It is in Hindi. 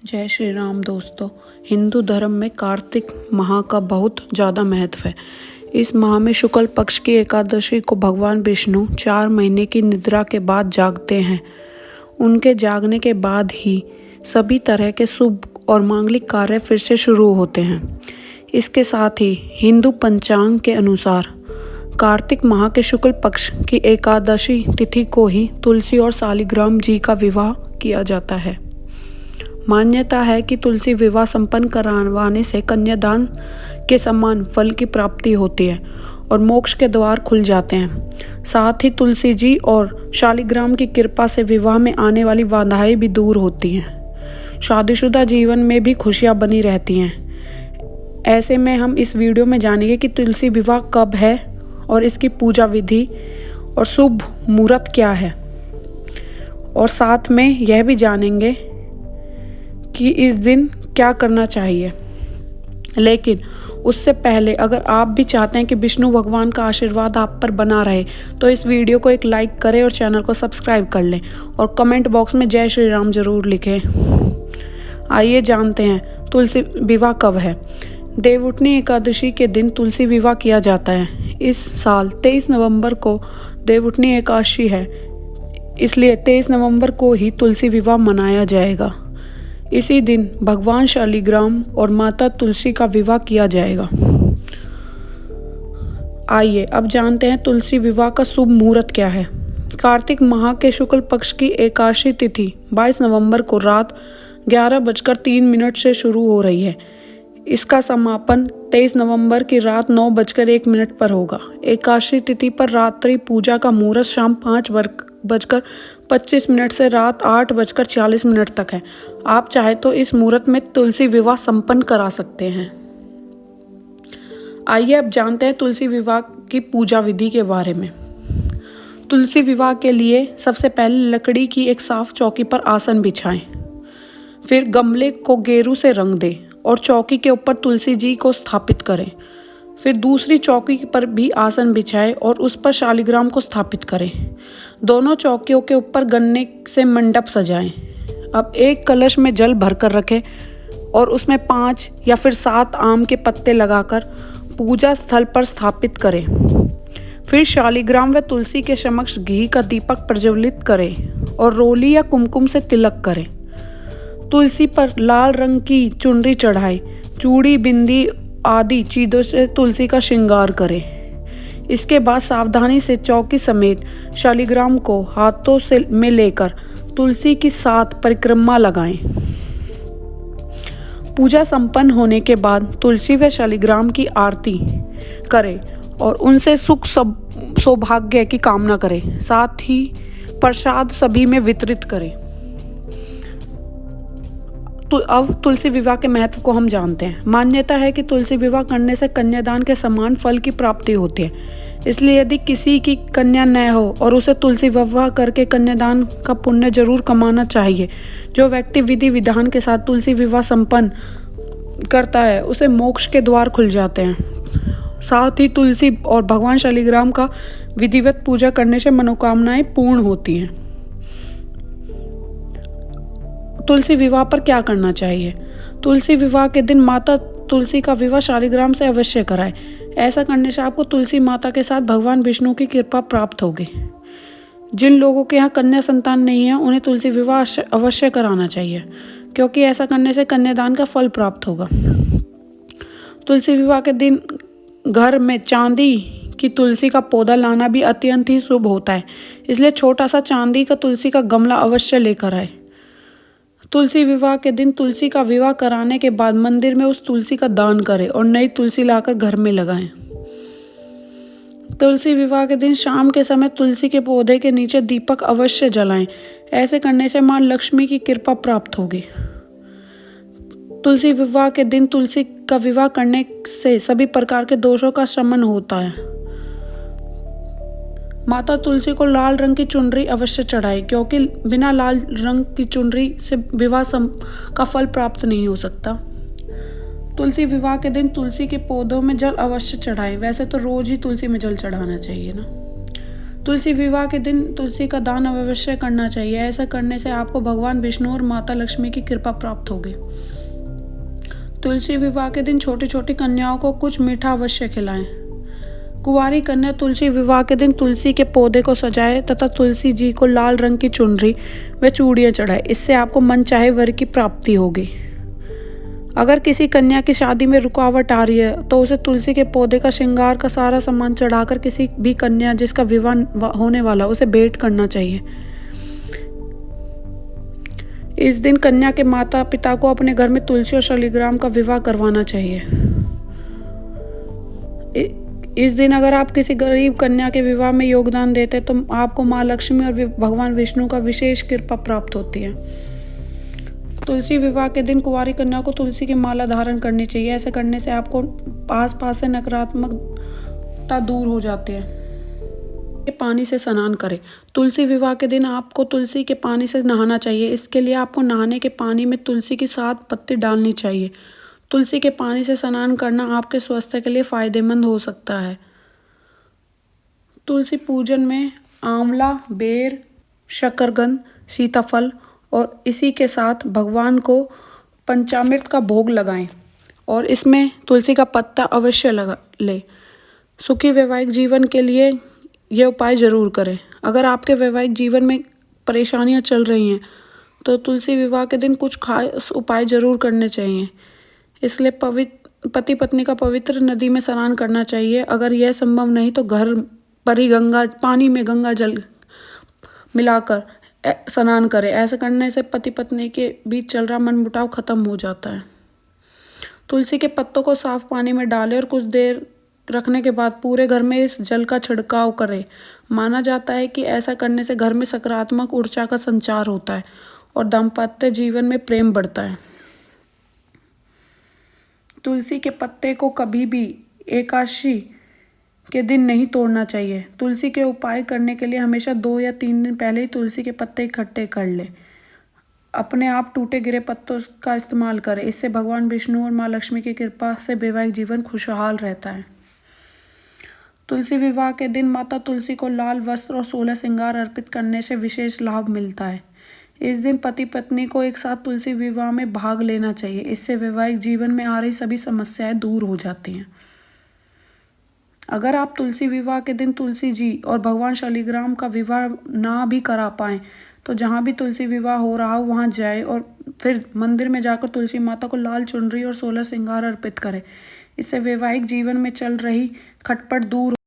जय श्री राम दोस्तों। हिंदू धर्म में कार्तिक माह का बहुत ज़्यादा महत्व है। इस माह में शुक्ल पक्ष की एकादशी को भगवान विष्णु 4 महीने की निद्रा के बाद जागते हैं। उनके जागने के बाद ही सभी तरह के शुभ और मांगलिक कार्य फिर से शुरू होते हैं। इसके साथ ही हिंदू पंचांग के अनुसार कार्तिक माह के शुक्ल पक्ष की एकादशी तिथि को ही तुलसी और शालिग्राम जी का विवाह किया जाता है। मान्यता है कि तुलसी विवाह संपन्न करवाने से कन्यादान के समान फल की प्राप्ति होती है और मोक्ष के द्वार खुल जाते हैं। साथ ही तुलसी जी और शालिग्राम की कृपा से विवाह में आने वाली बाधाएं भी दूर होती हैं। शादीशुदा जीवन में भी खुशियां बनी रहती हैं। ऐसे में हम इस वीडियो में जानेंगे कि तुलसी विवाह कब है और इसकी पूजा विधि और शुभ मुहूर्त क्या है, और साथ में यह भी जानेंगे कि इस दिन क्या करना चाहिए। लेकिन उससे पहले अगर आप भी चाहते हैं कि विष्णु भगवान का आशीर्वाद आप पर बना रहे तो इस वीडियो को एक लाइक करें और चैनल को सब्सक्राइब कर लें और कमेंट बॉक्स में जय श्री राम जरूर लिखें। आइए जानते हैं तुलसी विवाह कब है। देवउठनी एकादशी के दिन तुलसी विवाह किया जाता है। इस साल 23 नवंबर को देवउठनी एकादशी है, इसलिए 23 नवंबर को ही तुलसी विवाह मनाया जाएगा। इसी दिन भगवान शालिग्राम और माता तुलसी का विवाह किया जाएगा। आइए अब जानते हैं तुलसी विवाह का शुभ मुहूर्त क्या है। कार्तिक माह के शुक्ल पक्ष की एकादशी तिथि 22 नवंबर को रात 11:03 से शुरू हो रही है। इसका समापन 23 नवंबर की रात 9:01 पर होगा। एकादशी तिथि पर रात्रि पूजा का मुहूर्त शाम 5:25 से रात 8:40 तक है। आप चाहे तो इस मुहूर्त में तुलसी विवाह संपन्न करा सकते हैं। आइए अब जानते हैं तुलसी विवाह की पूजा विधि के बारे में। तुलसी विवाह के लिए सबसे पहले लकड़ी की एक साफ चौकी पर आसन बिछाएं। फिर गमले को गेरू से रंग दें और चौकी के ऊपर तुलसी जी को स्थापित करें। फिर दूसरी चौकी पर भी आसन बिछाएं और उस पर शालिग्राम को स्थापित करें। दोनों चौकियों के ऊपर गन्ने से मंडप सजाएं। अब एक कलश में जल भरकर रखें और उसमें 5 या फिर 7 आम के पत्ते लगाकर पूजा स्थल पर स्थापित करें। फिर शालिग्राम व तुलसी के समक्ष घी का दीपक प्रज्वलित करें और रोली या कुमकुम से तिलक करें। तुलसी पर लाल रंग की चुनरी चढ़ाएं। चूड़ी, बिंदी आदि चीज़ों से तुलसी का श्रृंगार करें। इसके बाद सावधानी से चौकी समेत शालिग्राम को हाथों से में लेकर तुलसी की 7 परिक्रमा लगाएं। पूजा संपन्न होने के बाद तुलसी व शालिग्राम की आरती करें और उनसे सुख सौभाग्य की कामना करें। साथ ही प्रसाद सभी में वितरित करें। तो अब तुलसी विवाह के महत्व को हम जानते हैं। मान्यता है कि तुलसी विवाह करने से कन्यादान के समान फल की प्राप्ति होती है। इसलिए यदि किसी की कन्या न हो और उसे तुलसी विवाह करके कन्यादान का पुण्य जरूर कमाना चाहिए। जो व्यक्ति विधि विधान के साथ तुलसी विवाह संपन्न करता है उसे मोक्ष के द्वार खुल जाते हैं। साथ ही तुलसी और भगवान शालिग्राम का विधिवत पूजा करने से मनोकामनाएं पूर्ण होती हैं। तुलसी विवाह पर क्या करना चाहिए। तुलसी विवाह के दिन माता तुलसी का विवाह शालिग्राम से अवश्य कराएं। ऐसा करने से आपको तुलसी माता के साथ भगवान विष्णु की कृपा प्राप्त होगी। जिन लोगों के यहाँ कन्या संतान नहीं है उन्हें तुलसी विवाह अवश्य कराना चाहिए, क्योंकि ऐसा करने से कन्यादान का फल प्राप्त होगा। तुलसी विवाह के दिन घर में चांदी की तुलसी का पौधा लाना भी अत्यंत ही शुभ होता है। इसलिए छोटा सा चांदी का तुलसी का गमला अवश्य लेकर आए। तुलसी विवाह के दिन तुलसी का विवाह कराने के बाद मंदिर में उस तुलसी का दान करें और नई तुलसी लाकर घर में लगाएं। तुलसी विवाह के दिन शाम के समय तुलसी के पौधे के नीचे दीपक अवश्य जलाएं। ऐसे करने से मां लक्ष्मी की कृपा प्राप्त होगी। तुलसी विवाह के दिन तुलसी का विवाह करने से सभी प्रकार के दोषों का शमन होता है। माता तुलसी को लाल रंग की चुनरी अवश्य चढ़ाए, क्योंकि बिना लाल रंग की चुनरी से विवाह का फल प्राप्त नहीं हो सकता। तुलसी विवाह के दिन तुलसी के पौधों में जल अवश्य चढ़ाए। वैसे तो रोज ही तुलसी में जल चढ़ाना चाहिए ना। तुलसी विवाह के दिन तुलसी का दान अवश्य करना चाहिए। ऐसा करने से आपको भगवान विष्णु और माता लक्ष्मी की कृपा प्राप्त होगी। तुलसी विवाह के दिन छोटी छोटी कन्याओं को कुछ मीठा अवश्य खिलाएं। कुंवारी कन्या तुलसी विवाह के दिन तुलसी के पौधे को सजाए तथा तुलसी जी को लाल रंग की चुनरी व चूड़ियां चढ़ाए। इससे आपको मनचाहे वर की प्राप्ति होगी। अगर किसी कन्या की शादी में रुकावट आ रही है तो उसे तुलसी के पौधे का श्रृंगार का सारा सामान चढ़ाकर किसी भी कन्या जिसका विवाह होने वाला उसे भेंट करना चाहिए। इस दिन कन्या के माता पिता को अपने घर में तुलसी और शालिग्राम का विवाह करवाना चाहिए। इस दिन अगर आप किसी गरीब कन्या के विवाह में योगदान देते तो आपको माँ लक्ष्मी और भगवान विष्णु का विशेष कृपा प्राप्त होती है। तुलसी विवाह के दिन कुंवारी कन्या को तुलसी की माला धारण करनी चाहिए। ऐसा करने से आपको आसपास से नकारात्मकता दूर हो जाती है। पानी से स्नान करें। तुलसी विवाह के दिन आपको तुलसी के पानी से नहाना चाहिए। इसके लिए आपको नहाने के पानी में तुलसी की 7 पत्ती डालनी चाहिए। तुलसी के पानी से स्नान करना आपके स्वास्थ्य के लिए फायदेमंद हो सकता है। तुलसी पूजन में आंवला, बेर, शकरकंद, सीताफल और इसी के साथ भगवान को पंचामृत का भोग लगाएं और इसमें तुलसी का पत्ता अवश्य लगा ले। सुखी वैवाहिक जीवन के लिए यह उपाय जरूर करें। अगर आपके वैवाहिक जीवन में परेशानियां चल रही हैं तो तुलसी विवाह के दिन कुछ खास उपाय जरूर करने चाहिए। इसलिए पति पत्नी का पवित्र नदी में स्नान करना चाहिए। अगर यह संभव नहीं तो घर पर ही पानी में गंगा जल मिलाकर स्नान करें। ऐसा करने से पति पत्नी के बीच चल रहा मनमुटाव खत्म हो जाता है। तुलसी के पत्तों को साफ पानी में डालें और कुछ देर रखने के बाद पूरे घर में इस जल का छिड़काव करें। माना जाता है कि ऐसा करने से घर में सकारात्मक ऊर्जा का संचार होता है और दाम्पत्य जीवन में प्रेम बढ़ता है। तुलसी के पत्ते को कभी भी एकादशी के दिन नहीं तोड़ना चाहिए। तुलसी के उपाय करने के लिए हमेशा 2 या 3 दिन पहले ही तुलसी के पत्ते इकट्ठे कर लें। अपने आप टूटे गिरे पत्तों का इस्तेमाल करें। इससे भगवान विष्णु और माँ लक्ष्मी की कृपा से वैवाहिक जीवन खुशहाल रहता है। तुलसी विवाह के दिन माता तुलसी को लाल वस्त्र और 16 श्रृंगार अर्पित करने से विशेष लाभ मिलता है। इस दिन पति पत्नी को एक साथ तुलसी विवाह में भाग लेना चाहिए। इससे वैवाहिक जीवन में आ रही सभी समस्याएं दूर हो जाती हैं। अगर आप तुलसी विवाह के दिन तुलसी जी और भगवान शालिग्राम का विवाह ना भी करा पाएं तो जहाँ भी तुलसी विवाह हो रहा हो वहाँ जाए और फिर मंदिर में जाकर तुलसी माता को लाल चुनरी और 16 श्रृंगार अर्पित करें। इससे वैवाहिक जीवन में चल रही खटपट दूर